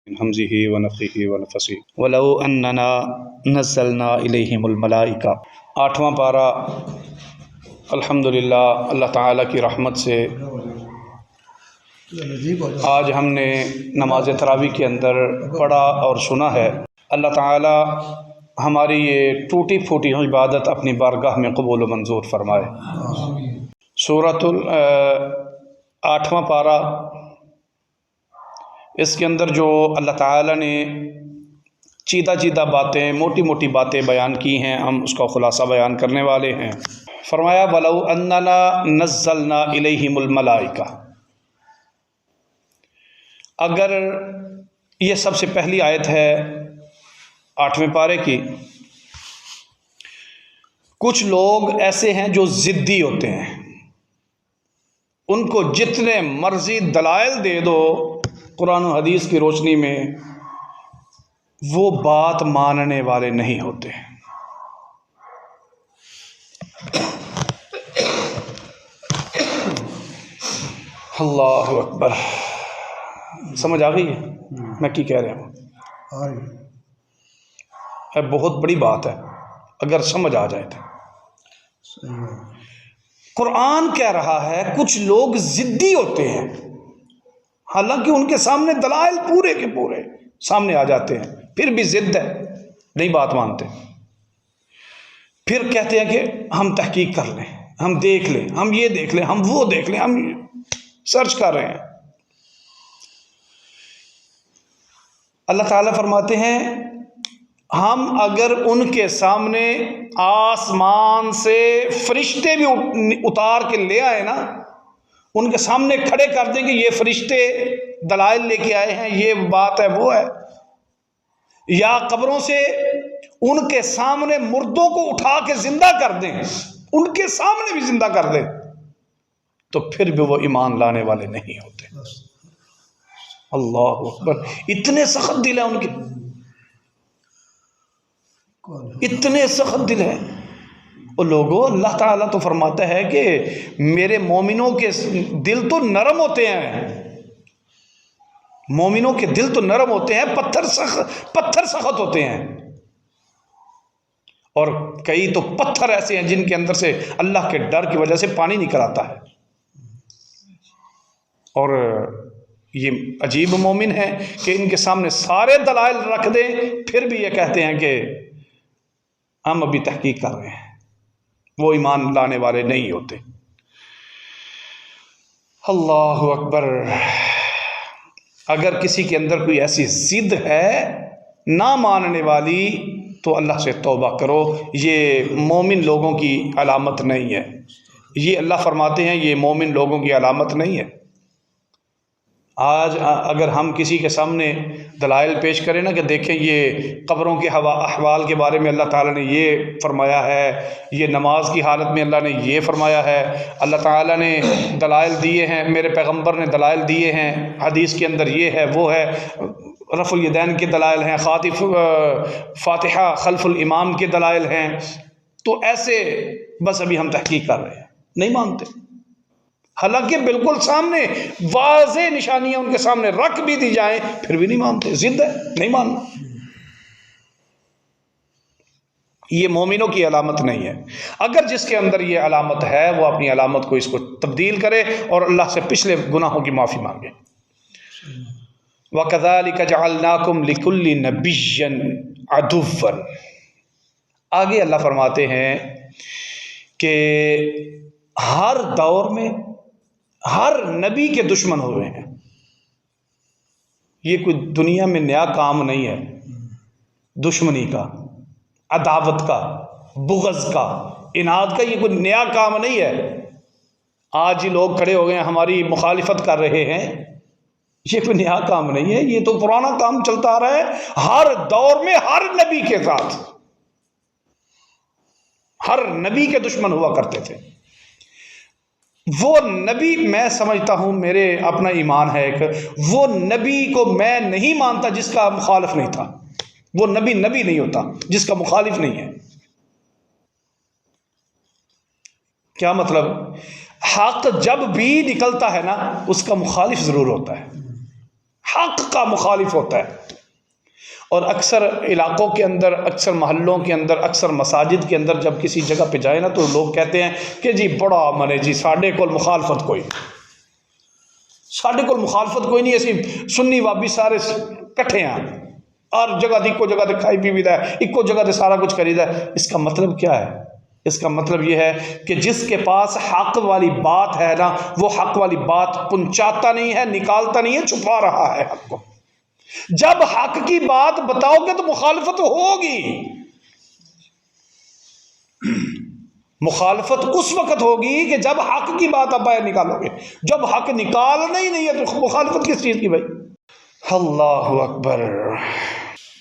من حمزه ونفخه ونفثه ولو اننا نزلنا الیہم الملائکہ۔ 8واں پارہ الحمدللہ اللہ تعالیٰ کی رحمت سے آج ہم نے نماز تراویح کے اندر پڑھا اور سنا ہے۔ اللہ تعالیٰ ہماری یہ ٹوٹی پھوٹی عبادت اپنی بارگاہ میں قبول و منظور فرمائے۔ سورۃ 8واں پارہ، اس کے اندر جو اللہ تعالیٰ نے چیدہ چیدہ باتیں، موٹی موٹی باتیں بیان کی ہیں، ہم اس کا خلاصہ بیان کرنے والے ہیں۔ فرمایا وَلَوْ أَنَّنَا نَزَّلْنَا إِلَيْهِمُ الْمَلَائِكَةَ، اگر یہ سب سے پہلی آیت ہے 8ویں پارے کی۔ کچھ لوگ ایسے ہیں جو ضدی ہوتے ہیں، ان کو جتنے مرضی دلائل دے دو قرآن و حدیث کی روشنی میں، وہ بات ماننے والے نہیں ہوتے۔ اللہ اکبر، سمجھ آ گئی ہے میں کی کہہ رہا ہوں؟ بہت بڑی بات ہے اگر سمجھ آ جائے تو۔ قرآن کہہ رہا ہے کچھ لوگ ضدی ہوتے ہیں، حالانکہ ان کے سامنے دلائل پورے کے پورے سامنے آ جاتے ہیں، پھر بھی ضد ہے، نہیں بات مانتے۔ پھر کہتے ہیں کہ ہم تحقیق کر لیں، ہم دیکھ لیں، ہم یہ دیکھ لیں، ہم وہ دیکھ لیں، ہم سرچ کر رہے ہیں۔ اللہ تعالیٰ فرماتے ہیں ہم اگر ان کے سامنے آسمان سے فرشتے بھی اتار کے لے آئے نا، ان کے سامنے کھڑے کر دیں کہ یہ فرشتے دلائل لے کے آئے ہیں، یہ بات ہے وہ ہے، یا قبروں سے ان کے سامنے مردوں کو اٹھا کے زندہ کر دیں، ان کے سامنے بھی زندہ کر دیں، تو پھر بھی وہ ایمان لانے والے نہیں ہوتے۔ اللہ اکبر، اتنے سخت دل ہیں ان کے، اتنے سخت دل ہیں وہ لوگوں۔ اللہ تعالیٰ تو فرماتا ہے کہ میرے مومنوں کے دل تو نرم ہوتے ہیں، مومنوں کے دل تو نرم ہوتے ہیں، پتھر سخت ہوتے ہیں، اور کئی تو پتھر ایسے ہیں جن کے اندر سے اللہ کے ڈر کی وجہ سے پانی نکل آتا ہے۔ اور یہ عجیب مومن ہے کہ ان کے سامنے سارے دلائل رکھ دیں، پھر بھی یہ کہتے ہیں کہ ہم ابھی تحقیق کر رہے ہیں، وہ ایمان لانے والے نہیں ہوتے۔ اللہ اکبر، اگر کسی کے اندر کوئی ایسی ضد ہے نہ ماننے والی تو اللہ سے توبہ کرو، یہ مومن لوگوں کی علامت نہیں ہے، یہ اللہ فرماتے ہیں یہ مومن لوگوں کی علامت نہیں ہے۔ آج اگر ہم کسی کے سامنے دلائل پیش کریں نا کہ دیکھیں یہ قبروں کے احوال کے بارے میں اللہ تعالیٰ نے یہ فرمایا ہے، یہ نماز کی حالت میں اللہ نے یہ فرمایا ہے، اللہ تعالیٰ نے دلائل دیے ہیں، میرے پیغمبر نے دلائل دیے ہیں، حدیث کے اندر یہ ہے وہ ہے، رفع الیدین کے دلائل ہیں، فاتحہ خلف الامام کے دلائل ہیں، تو ایسے بس ابھی ہم تحقیق کر رہے ہیں، نہیں مانتے، حالانکہ بالکل سامنے واضح نشانیاں ان کے سامنے رکھ بھی دی جائیں پھر بھی نہیں مانتے، ضد ہے، نہیں ماننا۔ یہ مومنوں کی علامت نہیں ہے۔ اگر جس کے اندر یہ علامت ہے وہ اپنی علامت کو اس کو تبدیل کرے اور اللہ سے پچھلے گناہوں کی معافی مانگے۔ وَكَذَلِكَ جَعَلْنَاكُمْ لِكُلِّ نَبِيٍّ عَدُوًّا، آگے اللہ فرماتے ہیں کہ ہر دور میں ہر نبی کے دشمن ہوئے ہیں، یہ کوئی دنیا میں نیا کام نہیں ہے، دشمنی کا، عداوت کا، بغض کا، عناد کا، یہ کوئی نیا کام نہیں ہے۔ آج ہی لوگ کھڑے ہو گئے ہیں ہماری مخالفت کر رہے ہیں، یہ کوئی نیا کام نہیں ہے، یہ تو پرانا کام چلتا آ رہا ہے۔ ہر دور میں ہر نبی کے ساتھ ہر نبی کے دشمن ہوا کرتے تھے۔ وہ نبی، میں سمجھتا ہوں، میرے اپنا ایمان ہے ایک، وہ نبی کو میں نہیں مانتا جس کا مخالف نہیں تھا، وہ نبی نہیں ہوتا جس کا مخالف نہیں ہے۔ کیا مطلب؟ حق جب بھی نکلتا ہے نا اس کا مخالف ضرور ہوتا ہے، حق کا مخالف ہوتا ہے۔ اور اکثر علاقوں کے اندر، اکثر محلوں کے اندر، اکثر مساجد کے اندر جب کسی جگہ پہ جائے نا تو لوگ کہتے ہیں کہ جی بڑا من ہے جی، ساڈے کول مخالفت کوئی نہیں، ساڈے کول مخالفت کوئی نہیں، اسی سنی وابی سارے کٹھے ہیں، ہر جگہ دی ایکو جگہ تے کھائی پی دا ہے، ایکو جگہ تے سارا کچھ کریدا ہے۔ اس کا مطلب کیا ہے؟ اس کا مطلب یہ ہے کہ جس کے پاس حق والی بات ہے نا، وہ حق والی بات پہنچاتا نہیں ہے، نکالتا نہیں ہے، چھپا رہا ہے حق کو۔ جب حق کی بات بتاؤ گے تو مخالفت ہوگی۔ مخالفت اس وقت ہوگی کہ جب حق کی بات آپ باہر نکالو گے۔ جب حق نکالنا ہی نہیں ہے تو مخالفت کس چیز کی بھائی؟ اللہ اکبر۔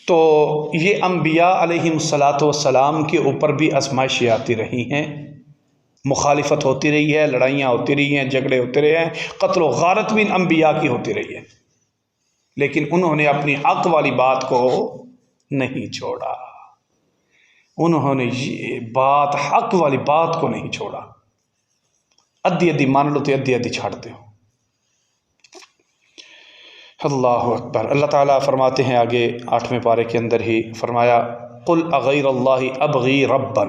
تو یہ انبیاء علیہم الصلاۃ والسلام کے اوپر بھی آزمائشیں آتی رہی ہیں، مخالفت ہوتی رہی ہے، لڑائیاں ہوتی رہی ہیں، جھگڑے ہوتے رہے ہیں، قتل و غارت بھی انبیاء کی ہوتی رہی ہے، لیکن انہوں نے اپنی حق والی بات کو نہیں چھوڑا۔ انہوں نے یہ بات، حق والی بات کو نہیں چھوڑا۔ ادھی ادھی مان لو تو ادھی ادھی چھاڑتے ہو۔ اللہ اکبر۔ اللہ تعالیٰ فرماتے ہیں آگے 8ویں پارے کے اندر ہی فرمایا قل اغیر اللہ ابغی ربا۔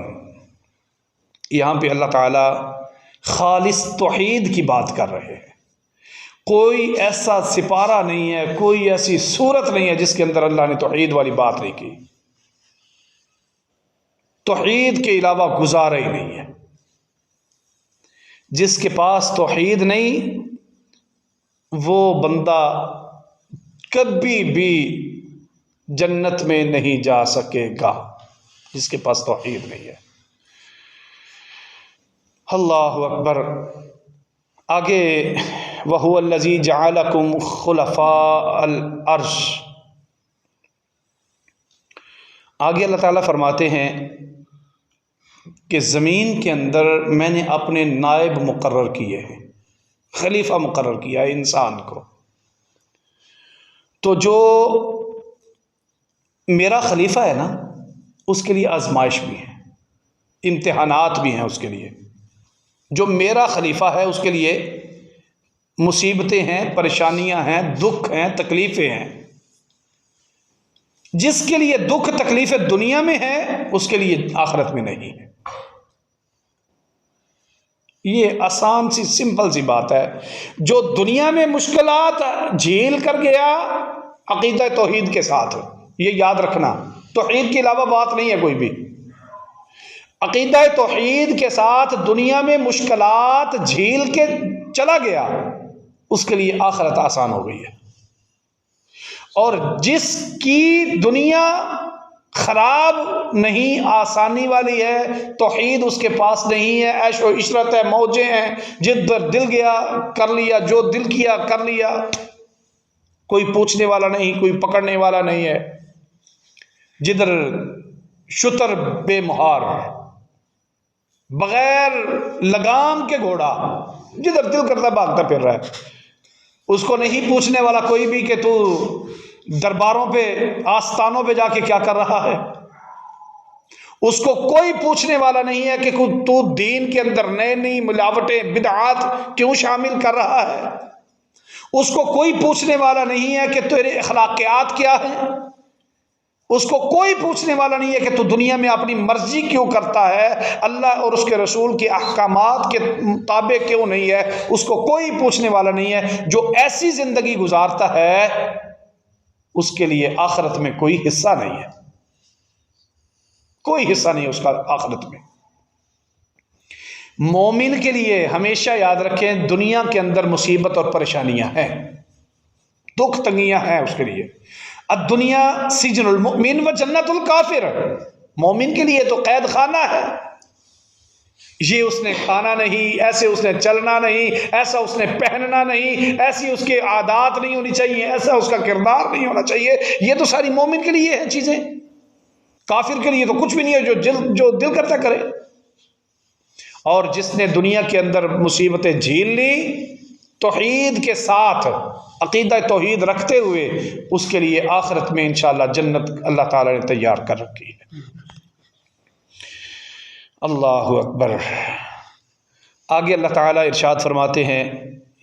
یہاں پہ اللہ تعالیٰ خالص توحید کی بات کر رہے ہیں۔ کوئی ایسا سپارہ نہیں ہے، کوئی ایسی صورت نہیں ہے جس کے اندر اللہ نے توحید والی بات نہیں کی۔ توحید کے علاوہ گزارا ہی نہیں ہے۔ جس کے پاس توحید نہیں وہ بندہ کبھی بھی جنت میں نہیں جا سکے گا، جس کے پاس توحید نہیں ہے۔ اللہ اکبر۔ آگے وَهُوَ الَّذِي جَعَلَكُمْ خُلَفَاءَ الْأَرْضِ، آگے اللہ تعالیٰ فرماتے ہیں کہ زمین کے اندر میں نے اپنے نائب مقرر کیے ہیں، خلیفہ مقرر کیا ہے انسان کو۔ تو جو میرا خلیفہ ہے نا، اس کے لیے آزمائش بھی ہے، امتحانات بھی ہیں اس کے لیے۔ جو میرا خلیفہ ہے اس کے لیے مصیبتیں ہیں، پریشانیاں ہیں، دکھ ہیں، تکلیفیں ہیں۔ جس کے لیے دکھ تکلیفیں دنیا میں ہیں اس کے لیے آخرت میں نہیں ہے۔ یہ آسان سی سمپل سی بات ہے۔ جو دنیا میں مشکلات جھیل کر گیا عقیدہ توحید کے ساتھ، یہ یاد رکھنا، توحید کے علاوہ بات نہیں ہے کوئی بھی۔ عقیدہ توحید کے ساتھ دنیا میں مشکلات جھیل کے چلا گیا، اس کے لیے آخرت آسان ہو گئی ہے۔ اور جس کی دنیا خراب نہیں، آسانی والی ہے، توحید اس کے پاس نہیں ہے، عیش و عشرت ہے، موجیں ہیں، جدھر دل گیا کر لیا، جو دل کیا کر لیا، کوئی پوچھنے والا نہیں، کوئی پکڑنے والا نہیں ہے، جدھر شتر بے مہار، بغیر لگام کے گھوڑا، جدھر دل کرتا بھاگتا پھر رہا ہے۔ اس کو نہیں پوچھنے والا کوئی بھی کہ تو درباروں پہ، آستانوں پہ جا کے کیا کر رہا ہے۔ اس کو کوئی پوچھنے والا نہیں ہے کہ تو دین کے اندر نئے نئی ملاوٹیں، بدعات کیوں شامل کر رہا ہے۔ اس کو کوئی پوچھنے والا نہیں ہے کہ تیرے اخلاقیات کیا ہیں۔ اس کو کوئی پوچھنے والا نہیں ہے کہ تو دنیا میں اپنی مرضی کیوں کرتا ہے، اللہ اور اس کے رسول کے احکامات کے مطابق کیوں نہیں ہے۔ اس کو کوئی پوچھنے والا نہیں ہے۔ جو ایسی زندگی گزارتا ہے اس کے لیے آخرت میں کوئی حصہ نہیں ہے، کوئی حصہ نہیں ہے اس کا آخرت میں۔ مومن کے لیے ہمیشہ یاد رکھیں دنیا کے اندر مصیبت اور پریشانیاں ہیں، دکھ تنگیاں ہیں اس کے لیے۔ الدنیا سجن المؤمن و جنت الکافر، مومن کے لیے تو قید خانہ ہے۔ یہ اس نے کھانا نہیں، ایسے اس نے چلنا نہیں، ایسا اس نے پہننا نہیں، ایسی اس کے عادات نہیں ہونی چاہیے، ایسا اس کا کردار نہیں ہونا چاہیے۔ یہ تو ساری مومن کے لیے ہیں چیزیں، کافر کے لیے تو کچھ بھی نہیں ہے، جو دل کرتا کرے۔ اور جس نے دنیا کے اندر مصیبتیں جھیل لی توحید کے ساتھ، عقیدہ توحید رکھتے ہوئے، اس کے لیے آخرت میں انشاءاللہ جنت اللہ تعالیٰ نے تیار کر رکھی ہے۔ اللہ اکبر۔ آگے اللہ تعالیٰ ارشاد فرماتے ہیں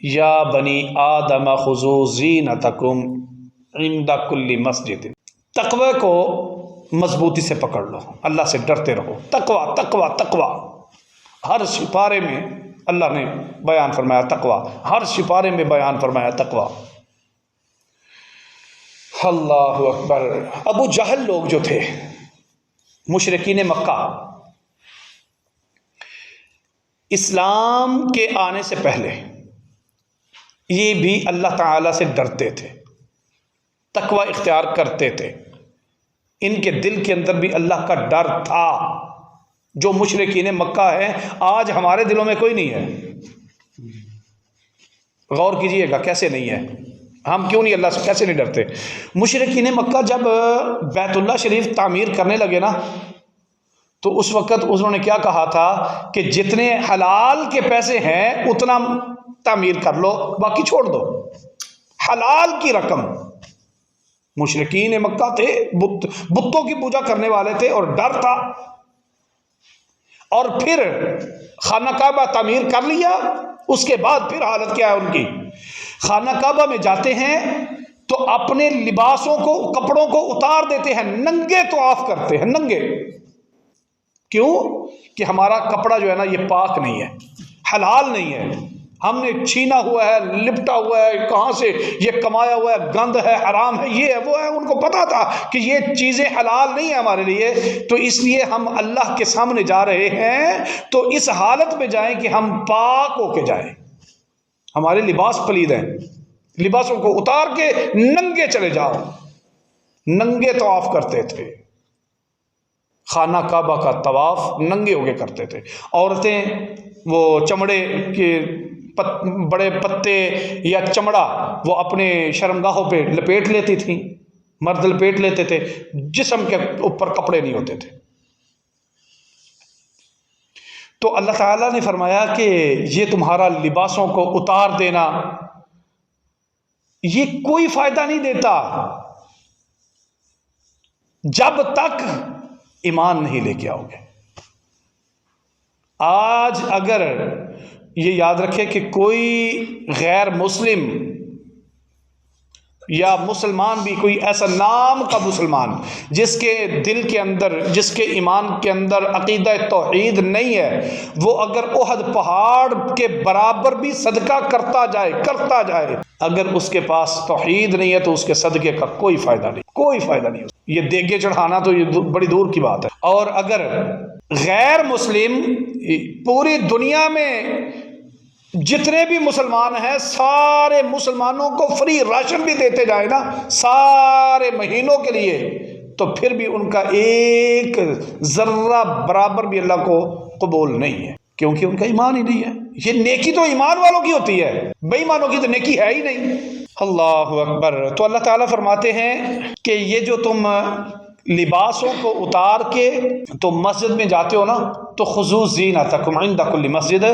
یا بنی آدم خذوا زینتکم عند کل مسجد، تقوی کو مضبوطی سے پکڑ لو، اللہ سے ڈرتے رہو، تقوی تقوی تقوی، ہر سپارے میں اللہ نے بیان فرمایا تقوی، ہر سپارے میں بیان فرمایا تقوی۔ اللہ اکبر۔ ابو جہل لوگ جو تھے، مشرکین مکہ، اسلام کے آنے سے پہلے یہ بھی اللہ تعالی سے ڈرتے تھے، تقوی اختیار کرتے تھے، ان کے دل کے اندر بھی اللہ کا ڈر تھا۔ جو مشرکین مکہ ہیں آج ہمارے دلوں میں کوئی نہیں ہے، غور کیجئے گا کیسے نہیں ہے، ہم کیوں نہیں اللہ سے کیسے نہیں ڈرتے۔ مشرکین مکہ جب بیت اللہ شریف تعمیر کرنے لگے نا، تو اس وقت انہوں نے کیا کہا تھا کہ جتنے حلال کے پیسے ہیں اتنا تعمیر کر لو، باقی چھوڑ دو، حلال کی رقم۔ مشرکین مکہ تھے، بتوں کی پوجا کرنے والے تھے اور ڈر تھا، اور پھر خانہ کعبہ تعمیر کر لیا، اس کے بعد پھر حالت کیا ہے ان کی، خانہ کعبہ میں جاتے ہیں تو اپنے لباسوں کو، کپڑوں کو اتار دیتے ہیں، ننگے طواف کرتے ہیں، ننگے۔ کیوں؟ کہ ہمارا کپڑا جو ہے نا یہ پاک نہیں ہے، حلال نہیں ہے، ہم نے چھینا ہوا ہے، لپٹا ہوا ہے، کہاں سے یہ کمایا ہوا ہے، گند ہے، حرام ہے، یہ ہے وہ ہے۔ ان کو پتا تھا کہ یہ چیزیں حلال نہیں ہیں ہمارے لیے، تو اس لیے ہم اللہ کے سامنے جا رہے ہیں تو اس حالت میں جائیں کہ ہم پاک ہو کے جائیں، ہمارے لباس پلید ہیں، لباسوں کو اتار کے ننگے چلے جاؤ، ننگے طواف کرتے تھے، خانہ کعبہ کا طواف ننگے ہو کے کرتے تھے۔ عورتیں وہ چمڑے کے بڑے پتے یا چمڑا وہ اپنے شرمگاہوں پہ لپیٹ لیتی تھیں، مرد لپیٹ لیتے تھے، جسم کے اوپر کپڑے نہیں ہوتے تھے۔ تو اللہ تعالیٰ نے فرمایا کہ یہ تمہارا لباسوں کو اتار دینا یہ کوئی فائدہ نہیں دیتا جب تک ایمان نہیں لے کے آؤ گے۔ آج اگر یہ یاد رکھے کہ کوئی غیر مسلم یا مسلمان بھی، کوئی ایسا نام کا مسلمان جس کے دل کے اندر، جس کے ایمان کے اندر عقیدہ توحید نہیں ہے، وہ اگر احد پہاڑ کے برابر بھی صدقہ کرتا جائے، اگر اس کے پاس توحید نہیں ہے تو اس کے صدقے کا کوئی فائدہ نہیں، کوئی فائدہ نہیں۔ یہ دیگے چڑھانا تو یہ بڑی دور کی بات ہے۔ اور اگر غیر مسلم پوری دنیا میں جتنے بھی مسلمان ہیں سارے مسلمانوں کو فری راشن بھی دیتے جائے نا سارے مہینوں کے لیے، تو پھر بھی ان کا ایک ذرہ برابر بھی اللہ کو قبول نہیں ہے، کیونکہ ان کا ایمان ہی نہیں ہے۔ یہ نیکی تو ایمان والوں کی ہوتی ہے، بے ایمانوں کی تو نیکی ہے ہی نہیں۔ اللہ اکبر۔ تو اللہ تعالیٰ فرماتے ہیں کہ یہ جو تم لباسوں کو اتار کے تو مسجد میں جاتے ہو نا، تو خذوا زینتکم عند کل مسجد،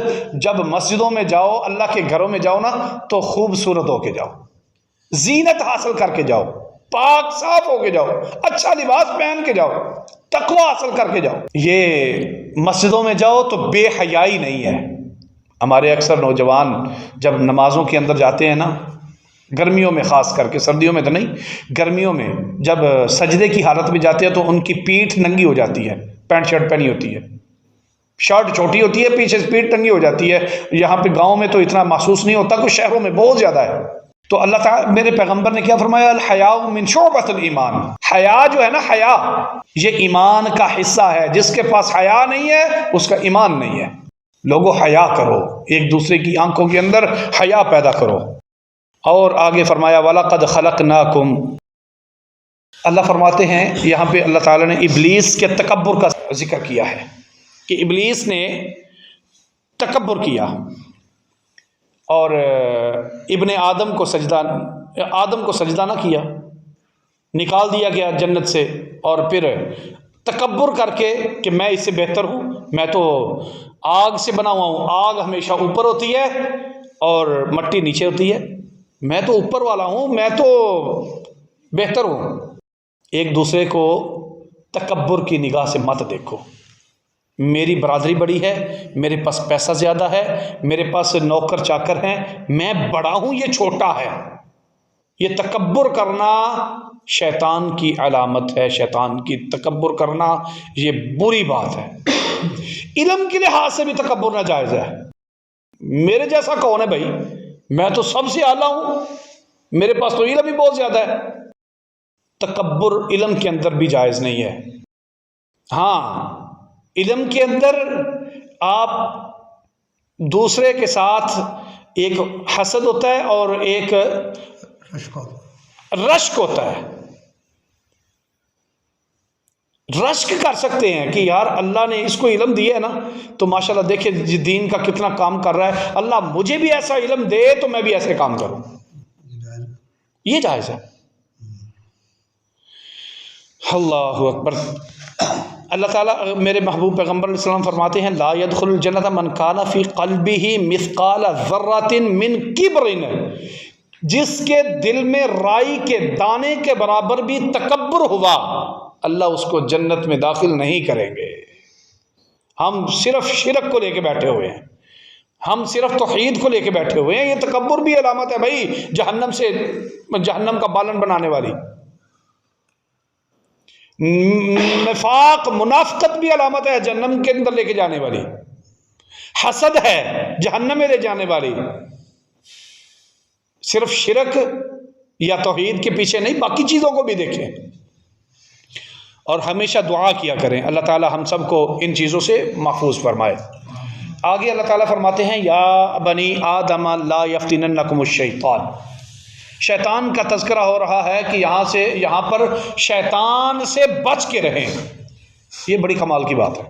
جب مسجدوں میں جاؤ، اللہ کے گھروں میں جاؤ نا، تو خوبصورت ہو کے جاؤ، زینت حاصل کر کے جاؤ، پاک صاف ہو کے جاؤ، اچھا لباس پہن کے جاؤ، تقوی حاصل کر کے جاؤ۔ یہ مسجدوں میں جاؤ تو بے حیائی نہیں ہے۔ ہمارے اکثر نوجوان جب نمازوں کے اندر جاتے ہیں نا، گرمیوں میں خاص کر کے، سردیوں میں تو نہیں، گرمیوں میں جب سجدے کی حالت میں جاتے ہیں تو ان کی پیٹھ ننگی ہو جاتی ہے، پینٹ شرٹ پہنی ہوتی ہے، شرٹ چھوٹی ہوتی ہے، پیچھے سے پیٹھ ننگی ہو جاتی ہے۔ یہاں پہ گاؤں میں تو اتنا محسوس نہیں ہوتا، کچھ شہروں میں بہت زیادہ ہے۔ تو اللہ تعالیٰ، میرے پیغمبر نے کیا فرمایا؟ الحیاء من شعبۃ الایمان، حیا جو ہے نا، حیا یہ ایمان کا حصہ ہے، جس کے پاس حیا نہیں ہے اس کا ایمان نہیں ہے۔ لوگوں حیا کرو، ایک دوسرے کی آنکھوں کے اندر حیا پیدا کرو۔ اور آگے فرمایا وَلَقَدْ خَلَقْنَاكُمْ، اللہ فرماتے ہیں یہاں پہ اللہ تعالیٰ نے ابلیس کے تکبر کا ذکر کیا ہے کہ ابلیس نے تکبر کیا اور ابن آدم کو سجدہ نہ کیا، نکال دیا گیا جنت سے، اور پھر تکبر کر کے کہ میں اس سے بہتر ہوں، میں تو آگ سے بنا ہوا ہوں، آگ ہمیشہ اوپر ہوتی ہے اور مٹی نیچے ہوتی ہے، میں تو اوپر والا ہوں، میں تو بہتر ہوں۔ ایک دوسرے کو تکبر کی نگاہ سے مت دیکھو، میری برادری بڑی ہے، میرے پاس پیسہ زیادہ ہے، میرے پاس نوکر چاکر ہیں، میں بڑا ہوں یہ چھوٹا ہے، یہ تکبر کرنا شیطان کی علامت ہے، شیطان کی تکبر کرنا یہ بری بات ہے۔ علم کے لحاظ سے بھی تکبر ناجائز ہے۔ میرے جیسا کون ہے بھائی؟ میں تو سب سے اعلیٰ ہوں، میرے پاس تو علم ہی بہت زیادہ ہے۔ تکبر علم کے اندر بھی جائز نہیں ہے۔ ہاں، علم کے اندر آپ دوسرے کے ساتھ ایک حسد ہوتا ہے اور ایک رشک ہوتا ہے۔ رشک کر سکتے ہیں کہ یار اللہ نے اس کو علم دیا ہے نا، تو ماشاءاللہ دیکھیں دین کا کتنا کام کر رہا ہے، اللہ مجھے بھی ایسا علم دے تو میں بھی ایسے کام کروں، یہ جائز ہے۔ اللہ اکبر۔ اللہ تعالیٰ میرے محبوب پیغمبر علیہ السلام فرماتے ہیں لا يدخل الجنۃ من کان فی قلبہ مثقال ذرۃ من کبر، جس کے دل میں رائی کے دانے کے برابر بھی تکبر ہوا اللہ اس کو جنت میں داخل نہیں کریں گے۔ ہم صرف شرک کو لے کے بیٹھے ہوئے ہیں، ہم صرف توحید کو لے کے بیٹھے ہوئے ہیں، یہ تکبر بھی علامت ہے بھائی، جہنم کا بالن بنانے والی۔ نفاق منافقت بھی علامت ہے جہنم کے اندر لے کے جانے والی، حسد ہے جہنم میں لے جانے والی۔ صرف شرک یا توحید کے پیچھے نہیں، باقی چیزوں کو بھی دیکھیں اور ہمیشہ دعا کیا کریں اللہ تعالی ہم سب کو ان چیزوں سے محفوظ فرمائے۔ آگے اللہ تعالیٰ فرماتے ہیں یا بنی آدم لا یفتننکم الشیطان، شیطان کا تذکرہ ہو رہا ہے کہ یہاں پر شیطان سے بچ کے رہیں۔ یہ بڑی کمال کی بات ہے،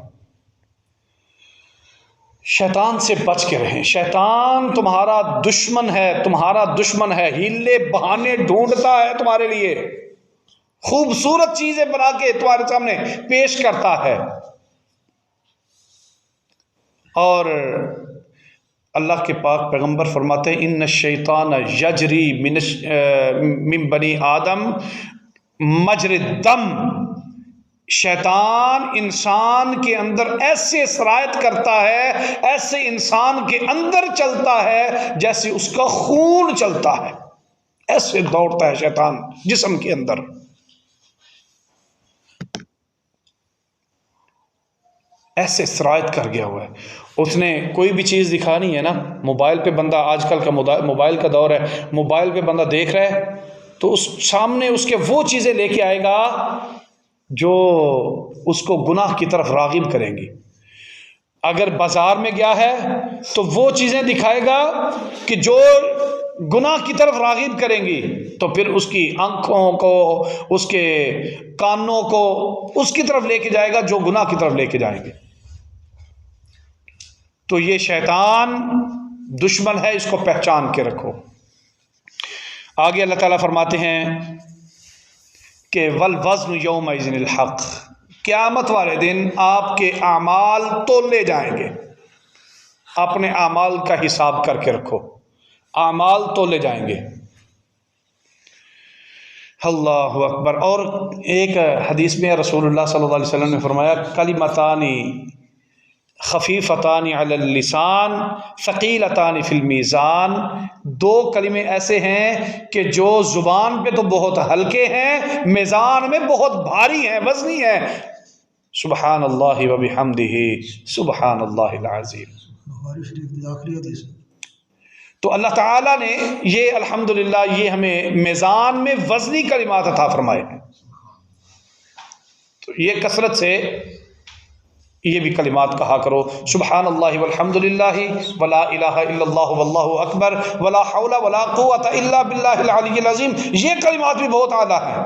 شیطان سے بچ کے رہیں۔ شیطان تمہارا دشمن ہے، تمہارا دشمن ہے، ہیلے بہانے ڈھونڈتا ہے تمہارے لیے، خوبصورت چیزیں بنا کے تمہارے سامنے پیش کرتا ہے۔ اور اللہ کے پاک پیغمبر فرماتے ہیں ان الشیطان یجری من بنی آدم مجری الدم، شیطان انسان کے اندر ایسے سرایت کرتا ہے، ایسے انسان کے اندر چلتا ہے جیسے اس کا خون چلتا ہے، ایسے دوڑتا ہے شیطان جسم کے اندر۔ ایسے سرایت کر گیا ہوا ہے، اس نے کوئی بھی چیز دکھانی ہے نا، موبائل پہ بندہ، آج کل کا موبائل کا دور ہے، موبائل پہ بندہ دیکھ رہا ہے تو اس سامنے اس کے وہ چیزیں لے کے آئے گا جو اس کو گناہ کی طرف راغب کریں گی۔ اگر بازار میں گیا ہے تو وہ چیزیں دکھائے گا کہ جو گناہ کی طرف راغب کریں گی، تو پھر اس کی آنکھوں کو، اس کے کانوں کو اس کی طرف لے کے جائے گا جو گناہ کی طرف لے کے جائیں گے۔ تو یہ شیطان دشمن ہے، اس کو پہچان کے رکھو۔ آگے اللہ تعالیٰ فرماتے ہیں کہ والوزن یومئذ الحق، قیامت والے دن آپ کے اعمال تولے جائیں گے۔ اپنے اعمال کا حساب کر کے رکھو، اعمال تولے جائیں گے۔ اللہ اکبر۔ اور ایک حدیث میں رسول اللہ صلی اللہ علیہ وسلم نے فرمایا کلمتانی خفیفتان علی اللسان ثقیلتان فی المیزان، دو کلمے ایسے ہیں کہ جو زبان پہ تو بہت ہلکے ہیں، میزان میں بہت بھاری ہیں، وزنی ہیں۔ سبحان اللہ و بحمدہ سبحان اللہ العظیم۔ تو اللہ تعالیٰ نے یہ الحمدللہ یہ ہمیں میزان میں وزنی کلمات عطا فرمائے ہیں، تو یہ کثرت سے یہ بھی کلمات کہا کرو، سبحان اللہ والحمد للہ ولا الہ الا اللہ واللہ اکبر ولا حول ولا قوۃ الا باللہ العلی العظیم، یہ کلمات بھی بہت اعلیٰ ہیں۔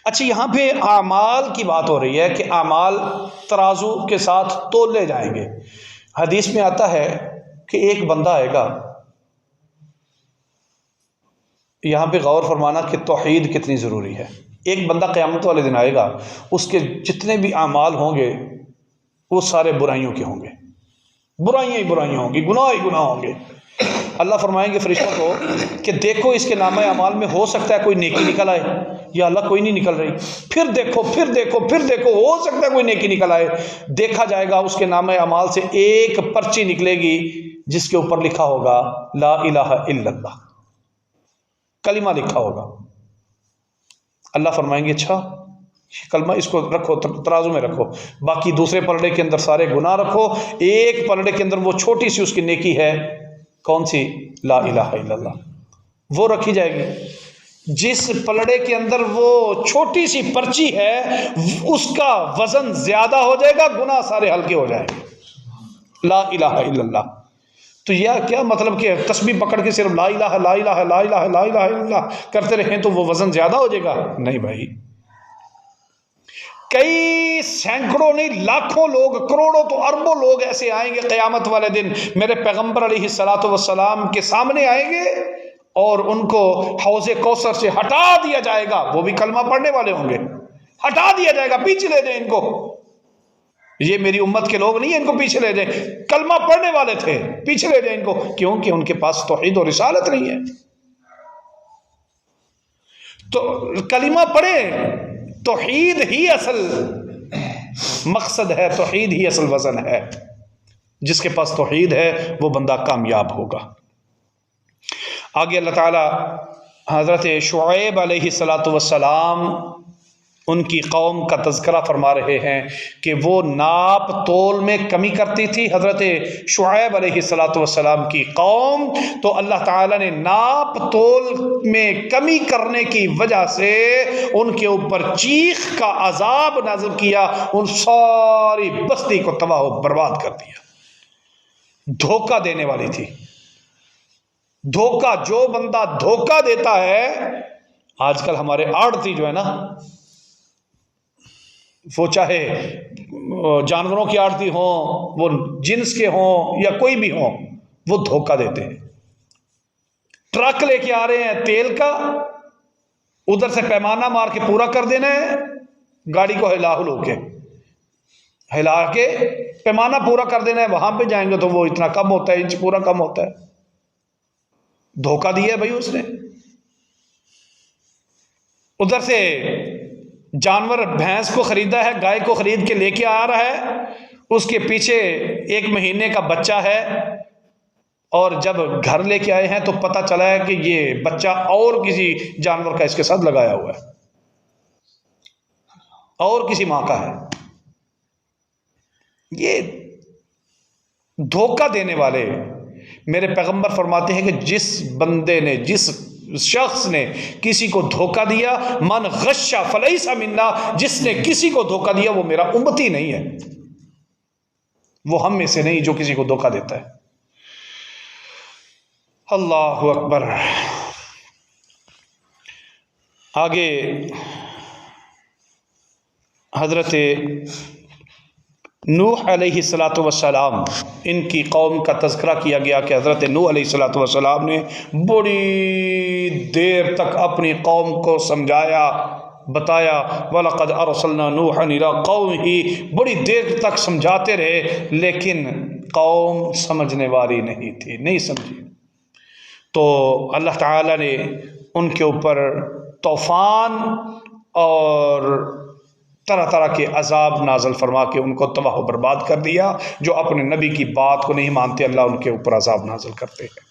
اچھا، یہاں پہ اعمال کی بات ہو رہی ہے کہ اعمال ترازو کے ساتھ تولے جائیں گے۔ حدیث میں آتا ہے کہ ایک بندہ آئے گا، یہاں پہ غور فرمانا کہ توحید کتنی ضروری ہے۔ ایک بندہ قیامت والے دن آئے گا، اس کے جتنے بھی اعمال ہوں گے وہ سارے برائیوں کے ہوں گے، برائیاں ہی برائیاں ہوں گی، گناہ ہی گناہ ہوں گے۔ اللہ فرمائیں گے فرشتوں کو کہ دیکھو اس کے نامہ اعمال میں ہو سکتا ہے کوئی نیکی نکل آئے. یا اللہ کوئی نہیں نکل رہی. پھر دیکھو ہو سکتا ہے کوئی نیکی نکل آئے. دیکھا جائے گا اس کے نامہ اعمال سے ایک پرچی نکلے گی جس کے اوپر لکھا ہوگا لا الہ الا اللہ، کلمہ لکھا ہوگا. اللہ فرمائیں گے اچھا کلمہ اس کو رکھو، ترازو میں رکھو، باقی دوسرے پلڑے کے اندر سارے گناہ رکھو، ایک پلڑے کے اندر وہ چھوٹی سی اس کی نیکی ہے. کون سی؟ لا الہ الا اللہ. وہ رکھی جائے گی. جس پلڑے کے اندر وہ چھوٹی سی پرچی ہے اس کا وزن زیادہ ہو جائے گا، گناہ سارے ہلکے ہو جائیں گے. لا الہ الا اللہ. تو یہ کیا مطلب کہ تسبیح پکڑ کے صرف لا الہ لا الہ لا الہ لا الہ الا اللہ کرتے رہیں تو وہ وزن زیادہ ہو جائے گا؟ نہیں بھائی. کئی سینکڑوں نہیں لاکھوں لوگ، کروڑوں تو اربوں لوگ ایسے آئیں گے قیامت والے دن میرے پیغمبر علیہ الصلوۃ والسلام کے سامنے آئیں گے اور ان کو حوض کوثر سے ہٹا دیا جائے گا. وہ بھی کلمہ پڑھنے والے ہوں گے. ہٹا دیا جائے گا، پیچھے لے جائیں ان کو. یہ میری امت کے لوگ نہیں ہیں، ان کو پیچھے لے جائیں. کلمہ پڑھنے والے تھے، پیچھے لے جائیں ان کو. کیونکہ ان کے پاس توحید اور رسالت نہیں ہے. تو کلمہ پڑھیں. توحید ہی اصل مقصد ہے، توحید ہی اصل وزن ہے. جس کے پاس توحید ہے وہ بندہ کامیاب ہوگا. آگے اللہ تعالی حضرت شعیب علیہ الصلوۃ والسلام ان کی قوم کا تذکرہ فرما رہے ہیں کہ وہ ناپ تول میں کمی کرتی تھی. حضرت شعیب علیہ الصلوۃ والسلام کی قوم تو اللہ تعالیٰ نے ناپ تول میں کمی کرنے کی وجہ سے ان کے اوپر چیخ کا عذاب نازل کیا، ان ساری بستی کو تباہ و برباد کر دیا. دھوکہ دینے والی تھی. دھوکہ، جو بندہ دھوکہ دیتا ہے، آج کل ہمارے آڑتی جو ہے نا، وہ چاہے جانوروں کی آڑتی ہوں، وہ جنس کے ہوں یا کوئی بھی ہوں، وہ دھوکہ دیتے ہیں. ٹرک لے کے آ رہے ہیں تیل کا، ادھر سے پیمانہ مار کے پورا کر دینا ہے، گاڑی کو ہلا کے پیمانہ پورا کر دینا ہے. وہاں پہ جائیں گے تو وہ اتنا کم ہوتا ہے، انچ پورا کم ہوتا ہے. دھوکہ دیا ہے بھائی اس نے. ادھر سے جانور بھینس کو خریدا ہے، گائے کو خرید کے لے کے آ رہا ہے، اس کے پیچھے 1 مہینے کا بچہ ہے، اور جب گھر لے کے آئے ہیں تو پتہ چلا ہے کہ یہ بچہ اور کسی جانور کا اس کے ساتھ لگایا ہوا ہے، اور کسی ماں کا ہے. یہ دھوکہ دینے والے. میرے پیغمبر فرماتے ہیں کہ جس بندے نے، جس شخص نے کسی کو دھوکہ دیا، من غش فلیس منا، جس نے کسی کو دھوکہ دیا وہ میرا امتی نہیں ہے، وہ ہم میں سے نہیں جو کسی کو دھوکہ دیتا ہے. اللہ اکبر. آگے حضرت نوح علیہ الصلوۃ والسلام، ان کی قوم کا تذکرہ کیا گیا کہ حضرت نوح علیہ الصلوۃ والسلام نے بڑی دیر تک اپنی قوم کو سمجھایا، بتایا. وَلَقَدْ أَرْسَلْنَا نُوحًا إِلَىٰ قَوْمِهِ، بڑی دیر تک سمجھاتے رہے، لیکن قوم سمجھنے والی نہیں تھی، نہیں سمجھی. تو اللہ تعالیٰ نے ان کے اوپر طوفان اور طرح طرح کے عذاب نازل فرما کے ان کو تباہ و برباد کر دیا. جو اپنے نبی کی بات کو نہیں مانتے، اللہ ان کے اوپر عذاب نازل کرتے ہیں.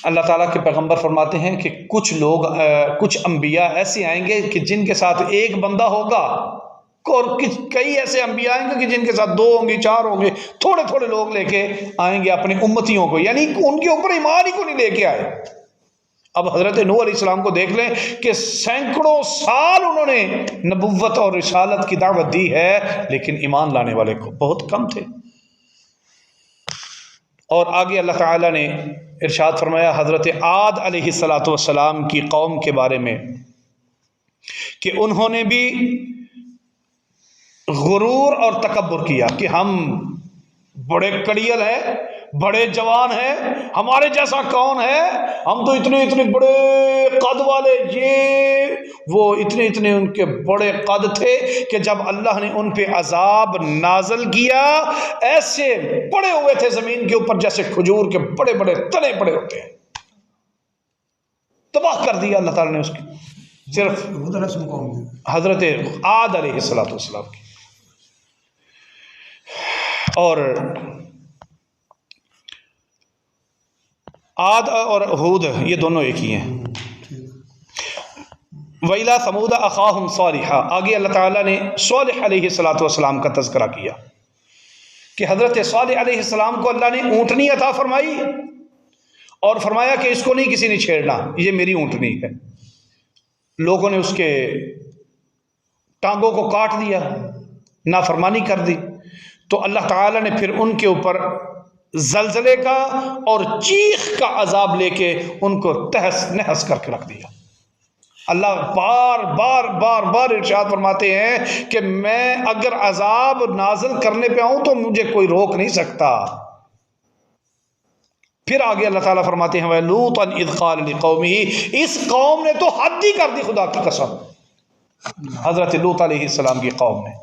اللہ تعالیٰ کے پیغمبر فرماتے ہیں کہ کچھ لوگ، کچھ انبیاء ایسے آئیں گے کہ جن کے ساتھ ایک بندہ ہوگا، اور کئی ایسے انبیاء آئیں گے کہ جن کے ساتھ 2 ہوں گے، 4 ہوں گے، تھوڑے تھوڑے لوگ لے کے آئیں گے اپنے امتیوں کو، یعنی ان کے اوپر ایمان ہی کو نہیں لے کے آئے. اب حضرت نوح علیہ السلام کو دیکھ لیں کہ سینکڑوں سال انہوں نے نبوت اور رسالت کی دعوت دی ہے، لیکن ایمان لانے والے کو بہت کم تھے. اور آگے اللہ تعالیٰ نے ارشاد فرمایا حضرت عاد علیہ الصلوۃ والسلام کی قوم کے بارے میں کہ انہوں نے بھی غرور اور تکبر کیا کہ ہم بڑے کڑیل ہیں، بڑے جوان ہیں، ہمارے جیسا کون ہے، ہم تو اتنے بڑے قد والے، یہ وہ اتنے اتنے ان کے بڑے قد تھے کہ جب اللہ نے ان پہ عذاب نازل کیا ایسے پڑے ہوئے تھے زمین کے اوپر جیسے کھجور کے بڑے بڑے تنے پڑے ہوتے ہیں. تباہ کر دیا اللہ تعالیٰ نے اس کی صرف حضرت عاد علیہ السلام کی. اور عاد اور ہود یہ دونوں ایک ہی ہیں. وَإِلَىٰ ثَمُودَ أَخَاهُمْ صَالِحًا، آگے اللہ تعالیٰ نے صالح علیہ السلام کا تذکرہ کیا کہ حضرت صالح علیہ السلام کو اللہ نے اونٹنی عطا فرمائی اور فرمایا کہ اس کو نہیں کسی نے چھیڑنا، یہ میری اونٹنی ہے. لوگوں نے اس کے ٹانگوں کو کاٹ دیا، نافرمانی کر دی، تو اللہ تعالیٰ نے پھر ان کے اوپر زلزلے کا اور چیخ کا عذاب لے کے ان کو تہس نہس کر کے رکھ دیا. اللہ بار بار بار بار ارشاد فرماتے ہیں کہ میں اگر عذاب نازل کرنے پہ آؤں تو مجھے کوئی روک نہیں سکتا. پھر آگے اللہ تعالیٰ فرماتے ہیں وَلُوطًا إِذْ قَالَ لِقَوْمِهِ، اس قوم نے تو حد ہی کر دی، خدا کی قسم، حضرت لوط علیہ السلام کی قوم نے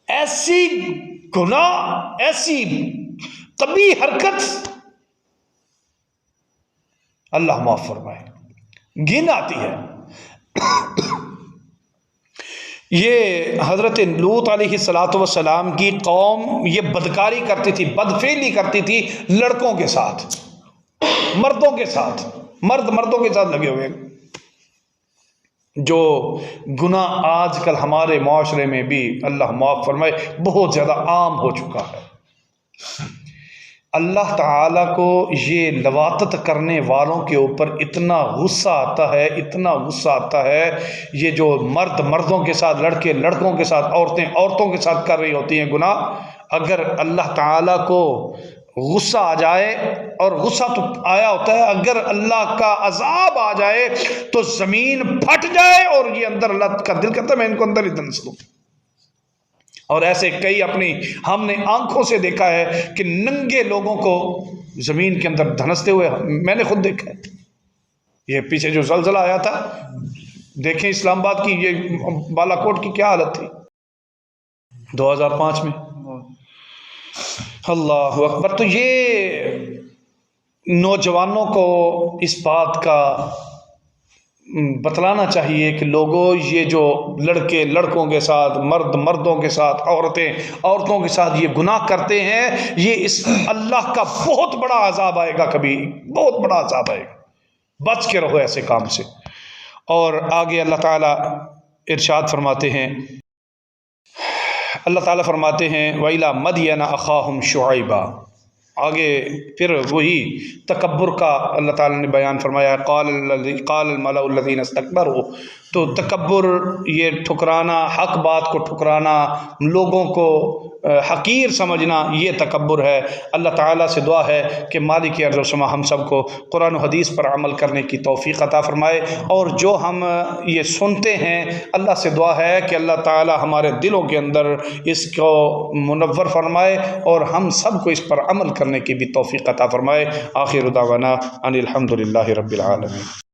ایسی گناہ، ایسی قبیح حرکت، اللہ معاف فرمائے، گن آتی ہے. یہ حضرت لوط علیہ السلام کی قوم یہ بدکاری کرتی تھی، بدفعلی کرتی تھی لڑکوں کے ساتھ، مردوں کے ساتھ، مردوں کے ساتھ لگے ہوئے. جو گناہ آج کل ہمارے معاشرے میں بھی اللہ معاف فرمائے بہت زیادہ عام ہو چکا ہے. اللہ تعالیٰ کو یہ لواطت کرنے والوں کے اوپر اتنا غصہ آتا ہے، اتنا غصہ آتا ہے. یہ جو مرد مردوں کے ساتھ، لڑکے لڑکوں کے ساتھ، عورتیں عورتوں کے ساتھ کر رہی ہوتی ہیں گناہ، اگر اللہ تعالیٰ کو غصہ آ جائے، اور غصہ تو آیا ہوتا ہے، اگر اللہ کا عذاب آ جائے تو زمین پھٹ جائے اور یہ اندر اللہ کا دل کرتا ہے میں ان کو اندر ہی دنس دوں. اور ایسے کئی ہم نے آنکھوں سے دیکھا ہے کہ ننگے لوگوں کو زمین کے اندر دھنستے ہوئے میں نے خود دیکھا ہے. یہ پیچھے جو زلزلہ آیا تھا، دیکھیں اسلام آباد کی، یہ بالا کوٹ کی کیا حالت تھی 2005 میں. اللہ اکبر. تو یہ نوجوانوں کو اس بات کا بتلانا چاہیے کہ لوگوں، یہ جو لڑکے لڑکوں کے ساتھ، مرد مردوں کے ساتھ، عورتیں عورتوں کے ساتھ یہ گناہ کرتے ہیں، یہ اس اللہ کا بہت بڑا عذاب آئے گا، کبھی بہت بڑا عذاب آئے گا. بچ کے رہو ایسے کام سے. اور آگے اللہ تعالیٰ ارشاد فرماتے ہیں، اللہ تعالیٰ فرماتے ہیں وَإِلَىٰ مَدْيَنَ أَخَاهُمْ شُعَيْبًا. آگے پھر وہی تکبر کا اللہ تعالیٰ نے بیان فرمایا. قال الملأ الذین استکبروا، تو تکبر، یہ ٹھکرانا، حق بات کو ٹھکرانا، لوگوں کو حقیر سمجھنا، یہ تکبر ہے. اللہ تعالیٰ سے دعا ہے کہ مالک ارض و سما ہم سب کو قرآن و حدیث پر عمل کرنے کی توفیق عطا فرمائے. اور جو ہم یہ سنتے ہیں، اللہ سے دعا ہے کہ اللہ تعالیٰ ہمارے دلوں کے اندر اس کو منور فرمائے اور ہم سب کو اس پر عمل کرنے کی بھی توفیق عطا فرمائے. آخر دعوانا ان الحمد للہ رب العالمین.